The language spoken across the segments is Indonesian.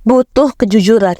butuh kejujuran.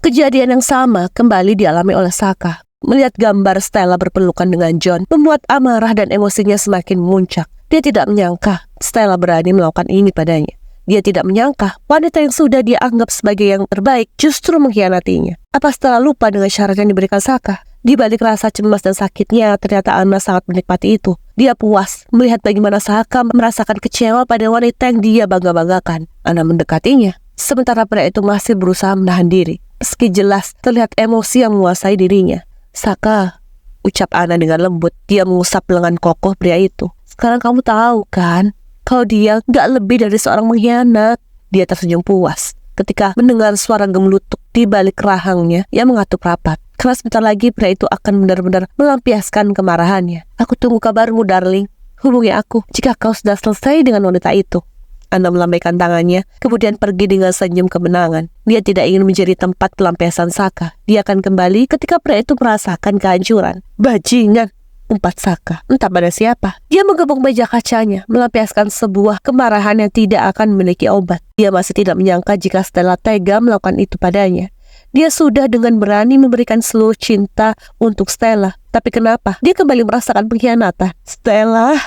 Kejadian yang sama kembali dialami oleh Saka. Melihat gambar Stella berpelukan dengan John membuat amarah dan emosinya semakin memuncak. Dia tidak menyangka Stella berani melakukan ini padanya. Dia tidak menyangka wanita yang sudah dia anggap sebagai yang terbaik justru mengkhianatinya. Apa Stella lupa dengan syarat yang diberikan Saka? Di balik rasa cemas dan sakitnya, ternyata Anna sangat menikmati itu. Dia puas melihat bagaimana Saka merasakan kecewa pada wanita yang dia bangga-banggakan. Anna mendekatinya, sementara pria itu masih berusaha menahan diri. Meski jelas terlihat emosi yang menguasai dirinya. Saka, ucap Anna dengan lembut. Dia mengusap lengan kokoh pria itu. Sekarang kamu tahu kan, kalau dia gak lebih dari seorang mengkhianat. Dia tersenyum puas ketika mendengar suara gemelutuk di balik rahangnya yang mengatuk rapat. Karena sebentar lagi pria itu akan benar-benar melampiaskan kemarahannya. Aku tunggu kabarmu, darling. Hubungi aku jika kau sudah selesai dengan wanita itu. Anna melambaikan tangannya, kemudian pergi dengan senyum kemenangan. Dia tidak ingin menjadi tempat pelampiasan Saka. Dia akan kembali ketika pria itu merasakan kehancuran. Bajingan, umpat Saka. Entah pada siapa. Dia menggebuk meja kacanya, melampiaskan sebuah kemarahan yang tidak akan memiliki obat. Dia masih tidak menyangka jika Stella tega melakukan itu padanya. Dia sudah dengan berani memberikan seluruh cinta untuk Stella. Tapi kenapa dia kembali merasakan pengkhianatan? Stella...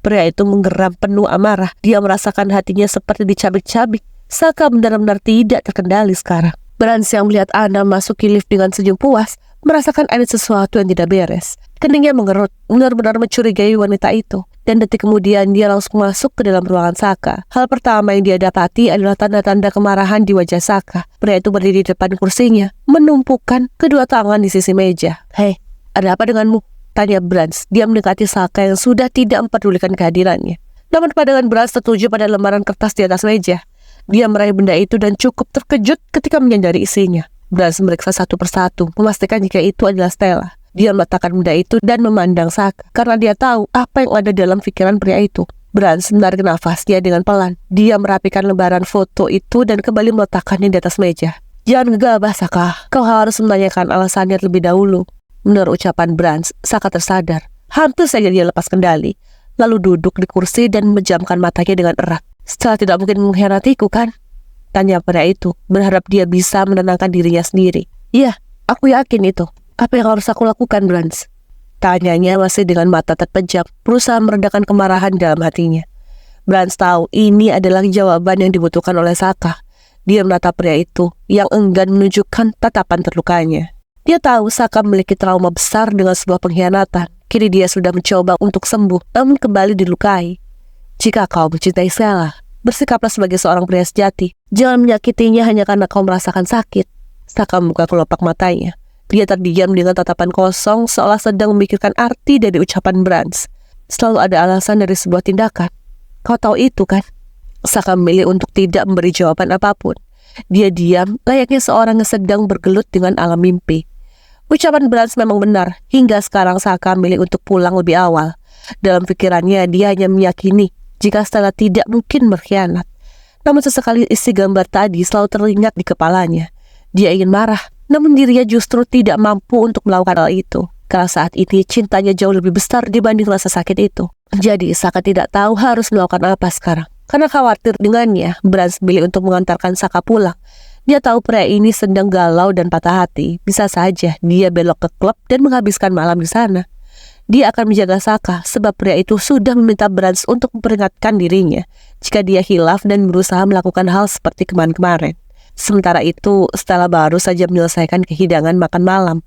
Pria itu menggeram penuh amarah. Dia merasakan hatinya seperti dicabik-cabik. Saka benar-benar tidak terkendali sekarang. Brans yang melihat Anna masuk ke lift dengan senyum puas, merasakan ada sesuatu yang tidak beres. Keningnya mengerut, benar-benar mencurigai wanita itu. Dan detik kemudian dia langsung masuk ke dalam ruangan Saka. Hal pertama yang dia dapati adalah tanda-tanda kemarahan di wajah Saka. Pria itu berdiri di depan kursinya, menumpukan kedua tangan di sisi meja. Hei, ada apa denganmu? Tanya Brans. Dia mendekati Saka yang sudah tidak mempedulikan kehadirannya. Namun pandangan Brans tertuju pada lembaran kertas di atas meja. Dia meraih benda itu dan cukup terkejut ketika menyadari isinya. Brans meriksa satu persatu, memastikan jika itu adalah Stella. Dia meletakkan benda itu dan memandang Saka, karena dia tahu apa yang ada dalam pikiran pria itu. Brans menarik nafasnya dengan pelan. Dia merapikan lembaran foto itu dan kembali meletakkannya di atas meja. Jangan gegabah, Saka. Kau harus menanyakan alasannya terlebih dahulu. Menurut ucapan Brans, Saka tersadar. Hampir saja dia lepas kendali, lalu duduk di kursi dan memejamkan matanya dengan erat. Stella tidak mungkin mengkhianatiku, kan? Tanya pria itu, berharap dia bisa menenangkan dirinya sendiri. Iya, aku yakin itu. Apa yang harus aku lakukan, Brans? Tanyanya masih dengan mata terpejam, berusaha meredakan kemarahan dalam hatinya. Brans tahu ini adalah jawaban yang dibutuhkan oleh Saka. Dia menatap pria itu yang enggan menunjukkan tatapan terlukanya. Dia tahu Saka memiliki trauma besar dengan sebuah pengkhianatan. Kini dia sudah mencoba untuk sembuh, namun kembali dilukai. Jika kau mencintai Stella, bersikaplah sebagai seorang pria sejati. Jangan menyakitinya hanya karena kau merasakan sakit. Saka membuka kelopak matanya. Dia terdiam dengan tatapan kosong, seolah sedang memikirkan arti dari ucapan Brans. Selalu ada alasan dari sebuah tindakan. Kau tahu itu, kan? Saka memilih untuk tidak memberi jawaban apapun. Dia diam, layaknya seorang yang sedang bergelut dengan alam mimpi. Ucapan Brans memang benar. Hingga sekarang Saka memilih untuk pulang lebih awal. Dalam pikirannya dia hanya meyakini jika Stella tidak mungkin berkhianat. Namun sesekali isi gambar tadi selalu teringat di kepalanya. Dia ingin marah, namun dirinya justru tidak mampu untuk melakukan hal itu. Karena saat ini cintanya jauh lebih besar dibanding rasa sakit itu. Jadi Saka tidak tahu harus melakukan apa sekarang. Karena khawatir dengannya, Brans memilih untuk mengantarkan Saka pulang. Dia tahu pria ini sedang galau dan patah hati. Bisa saja dia belok ke klub dan menghabiskan malam di sana. Dia akan menjaga Saka sebab pria itu sudah meminta Brans untuk memperingatkan dirinya jika dia hilaf dan berusaha melakukan hal seperti kemarin-kemarin. Sementara itu, Stella baru saja menyelesaikan kehidangan makan malam.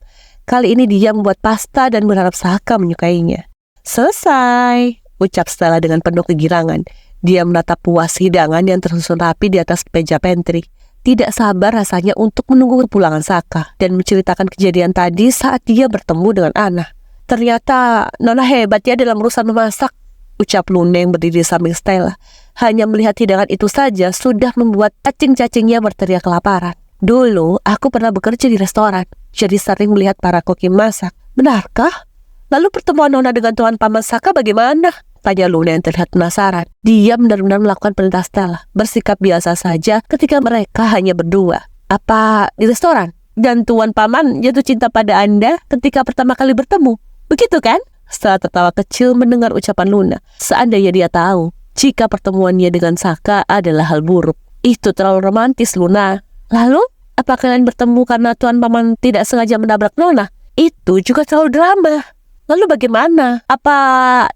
Kali ini dia membuat pasta dan berharap Saka menyukainya. Selesai, ucap Stella dengan penuh kegirangan. Dia menatap puas hidangan yang tersusun rapi di atas meja pantry. Tidak sabar rasanya untuk menunggu kepulangan Saka dan menceritakan kejadian tadi saat dia bertemu dengan Anna. Ternyata Nona hebat ya dalam urusan memasak, ucap Luna yang berdiri di samping Stella. Hanya melihat hidangan itu saja sudah membuat cacing-cacingnya berteriak kelaparan. Dulu aku pernah bekerja di restoran, jadi sering melihat para koki masak. Benarkah? Lalu pertemuan Nona dengan Tuan Paman Saka bagaimana? Tanya Luna yang terlihat penasaran. Dia benar-benar melakukan perintah Stella, bersikap biasa saja ketika mereka hanya berdua. Apa di restoran? Dan Tuan Paman jatuh cinta pada Anda ketika pertama kali bertemu, begitu kan? Stella tertawa kecil mendengar ucapan Luna. Seandainya dia tahu jika pertemuannya dengan Saka adalah hal buruk. Itu terlalu romantis, Luna. Lalu, apa kalian bertemu karena Tuan Paman tidak sengaja menabrak Nona? Itu juga terlalu drama. Lalu bagaimana? Apa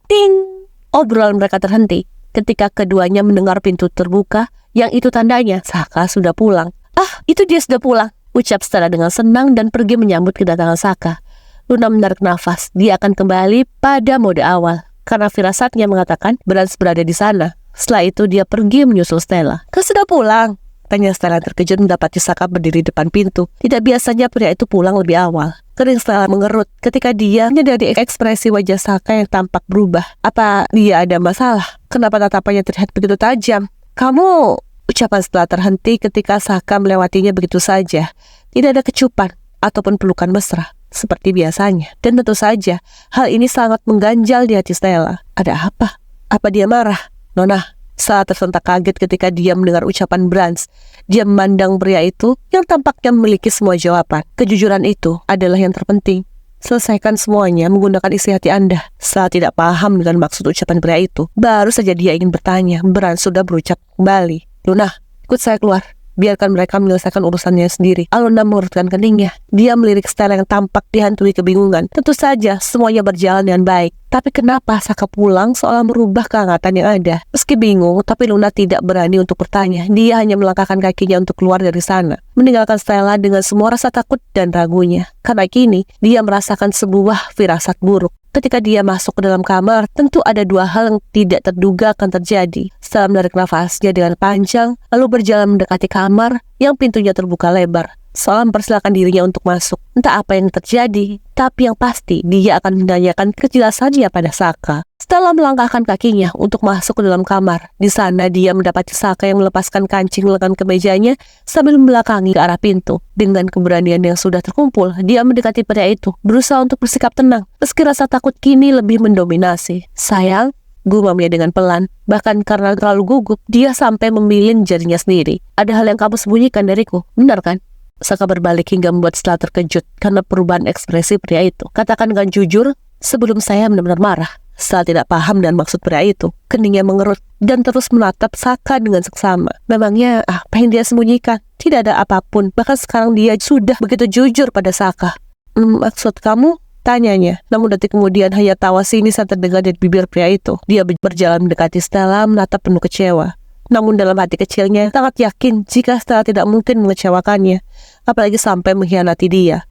ting? Obrolan mereka terhenti ketika keduanya mendengar pintu terbuka, yang itu tandanya Saka sudah pulang. Ah, itu dia sudah pulang, ucap Stella dengan senang dan pergi menyambut kedatangan Saka. Luna menarik nafas. Dia akan kembali pada mode awal karena firasatnya mengatakan Brans berada di sana. Setelah itu dia pergi menyusul Stella. Kau sudah pulang? Tanya Stella terkejut mendapati Saka berdiri depan pintu. Tidak biasanya pria itu pulang lebih awal. Kering Stella mengerut ketika dia menyadari ekspresi wajah Saka yang tampak berubah. Apa dia ada masalah? Kenapa tatapannya terlihat begitu tajam? Kamu... Ucapan Stella terhenti ketika Saka melewatinya begitu saja. Tidak ada kecupan ataupun pelukan mesra seperti biasanya. Dan tentu saja hal ini sangat mengganjal di hati Stella. Ada apa? Apa dia marah? Nona, saat tersentak kaget ketika dia mendengar ucapan Brans. Dia memandang pria itu yang tampaknya memiliki semua jawaban. Kejujuran itu adalah yang terpenting. Selesaikan semuanya menggunakan isi hati Anda. Saat tidak paham dengan maksud ucapan pria itu, baru saja dia ingin bertanya, Brans sudah berucap kembali. Luna, ikut saya keluar. Biarkan mereka menyelesaikan urusannya sendiri. Aluna mengurutkan keningnya. Dia melirik Stella yang tampak dihantui kebingungan. Tentu saja semuanya berjalan dengan baik. Tapi kenapa Saka pulang seolah merubah kehangatan yang ada? Meski bingung, tapi Luna tidak berani untuk bertanya. Dia hanya melangkahkan kakinya untuk keluar dari sana, meninggalkan Stella dengan semua rasa takut dan ragunya. Karena kini dia merasakan sebuah firasat buruk. Ketika dia masuk ke dalam kamar, tentu ada dua hal yang tidak terduga akan terjadi. Setelah menarik nafasnya dengan panjang, lalu berjalan mendekati kamar yang pintunya terbuka lebar, seolah mempersilakan dirinya untuk masuk. Entah apa yang terjadi, tapi yang pasti dia akan menanyakan kejelasannya pada Saka. Stella melangkahkan kakinya untuk masuk ke dalam kamar. Di sana dia mendapati Saka yang melepaskan kancing lengan kemejanya sambil membelakangi ke arah pintu. Dengan keberanian yang sudah terkumpul, dia mendekati pria itu, berusaha untuk bersikap tenang, meski rasa takut kini lebih mendominasi. Sayang, gumamnya dengan pelan. Bahkan karena terlalu gugup, dia sampai memilin jarinya sendiri. Ada hal yang kamu sembunyikan dariku, benar kan? Saka berbalik hingga membuat Stella terkejut karena perubahan ekspresi pria itu. Katakan dengan jujur, sebelum saya benar-benar marah. Stella tidak paham dan maksud pria itu. Keningnya mengerut dan terus menatap Saka dengan seksama. Memangnya apa yang dia sembunyikan? Tidak ada apapun. Bahkan sekarang dia sudah begitu jujur pada Saka. Maksud kamu? Tanyanya. Namun detik kemudian hanya tawa sinis yang terdengar dari bibir pria itu. Dia berjalan mendekati Stella menatap penuh kecewa. Namun dalam hati kecilnya sangat yakin jika Stella tidak mungkin mengecewakannya, apalagi sampai mengkhianati dia.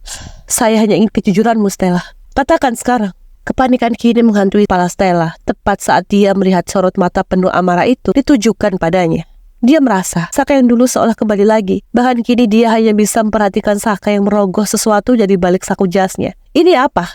Saya hanya ingin kejujuranmu, Stella. Katakan sekarang. Kepanikan kini menghantui kepala Stella tepat saat dia melihat sorot mata penuh amarah itu ditujukan padanya. Dia merasa Saka yang dulu seolah kembali lagi. Bahkan kini dia hanya bisa memperhatikan Saka yang merogoh sesuatu dari balik saku jasnya. Ini apa?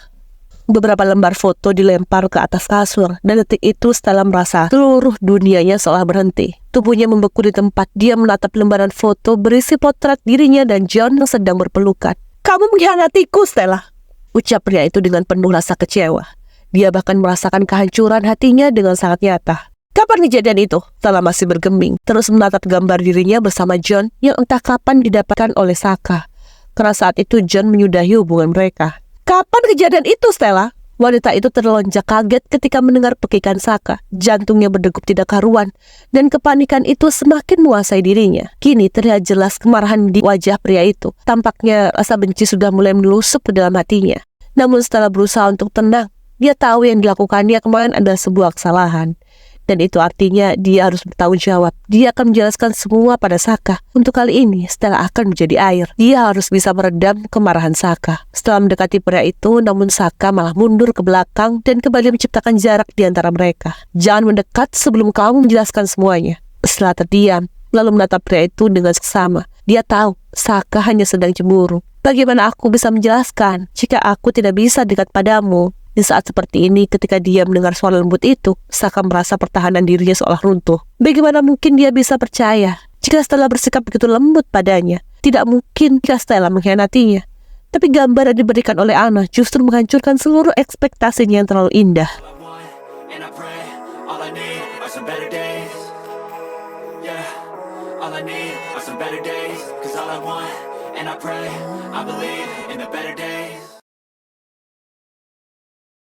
Beberapa lembar foto dilempar ke atas kasur, dan detik itu Stella merasa seluruh dunianya seolah berhenti. Tubuhnya membeku di tempat. Dia menatap lembaran foto berisi potret dirinya dan John yang sedang berpelukan. Kamu mengkhianatiku, Stella, ucap pria itu dengan penuh rasa kecewa. Dia bahkan merasakan kehancuran hatinya dengan sangat nyata. Kapan kejadian itu? Stella masih bergeming, terus menatap gambar dirinya bersama John yang entah kapan didapatkan oleh Saka. Karena saat itu John menyudahi hubungan mereka. Kapan kejadian itu, Stella? Wanita itu terlonjak kaget ketika mendengar pekikan Saka. Jantungnya berdegup tidak karuan, dan kepanikan itu semakin menguasai dirinya. Kini terlihat jelas kemarahan di wajah pria itu. Tampaknya rasa benci sudah mulai melusup ke dalam hatinya. Namun Stella berusaha untuk tenang. Dia tahu yang dilakukannya kemarin adalah sebuah kesalahan. Dan itu artinya dia harus bertanggung jawab. Dia akan menjelaskan semua pada Saka. Untuk kali ini, Stella akan menjadi air. Dia harus bisa meredam kemarahan Saka. Setelah mendekati pria itu, namun Saka malah mundur ke belakang dan kembali menciptakan jarak di antara mereka. Jangan mendekat sebelum kamu menjelaskan semuanya. Setelah terdiam, lalu menatap pria itu dengan seksama. Dia tahu Saka hanya sedang cemburu. Bagaimana aku bisa menjelaskan jika aku tidak bisa dekat padamu? Di saat seperti ini, ketika dia mendengar suara lembut itu, Saka merasa pertahanan dirinya seolah runtuh. Bagaimana mungkin dia bisa percaya jika Stella bersikap begitu lembut padanya? Tidak mungkin jika Stella mengkhianatinya. Tapi gambar yang diberikan oleh Anna justru menghancurkan seluruh ekspektasinya yang terlalu indah. And I pray, I believe in the better days.